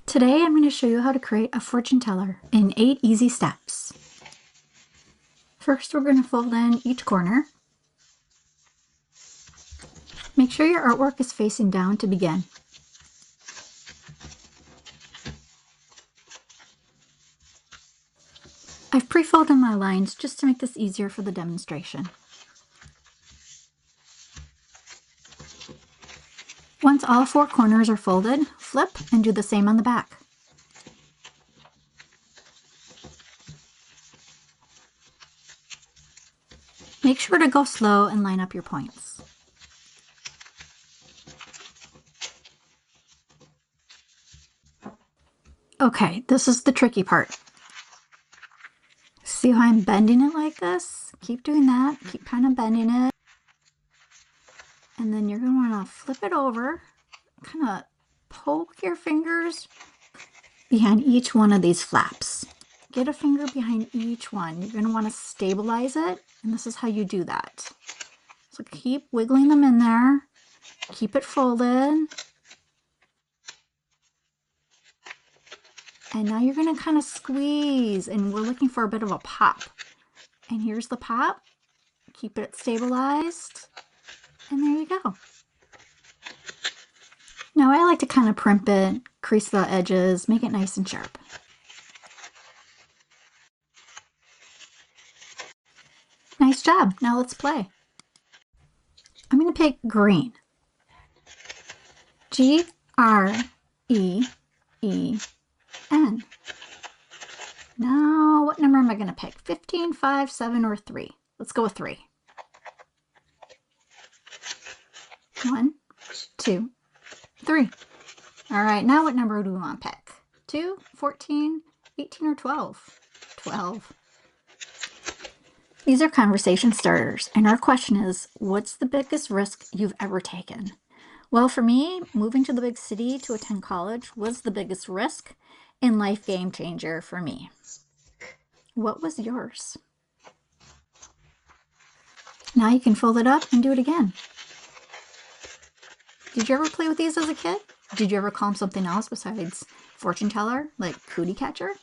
Today I'm going to show you how to create a fortune teller in 8 easy steps. First, we're going to fold in each corner. Make sure your artwork is facing down to begin. I've pre-folded my lines just to make this easier for the demonstration. Once all 4 corners are folded, flip and do the same on the back. Make sure to go slow and line up your points. Okay, this is the tricky part. See how I'm bending it like this? Keep doing that. Keep kind of bending it. And then you're going to want to flip it over. Kind of poke your fingers behind each one of these flaps. Get a finger behind each one. You're going to want to stabilize it. And this is how you do that. So keep wiggling them in there. Keep it folded. And now you're going to kind of squeeze, and we're looking for a bit of a pop. And here's the pop. Keep it stabilized. And there you go. Now I like to kind of primp it, crease the edges, make it nice and sharp. Nice job. Now let's play. I'm going to pick green. G-R-E-E-N. Now, what number am I going to pick? 15, 5, 7, or 3? Let's go with 3. 1, 2, 3. All right, now what number do we want to pick? 2, 14, 18, or 12? 12. These are conversation starters, and our question is, what's the biggest risk you've ever taken? Well, for me, moving to the big city to attend college was the biggest risk and life game changer for me. What was yours? Now you can fold it up and do it again. Did you ever play with these as a kid? Did you ever call them something else besides fortune teller, like cootie catcher?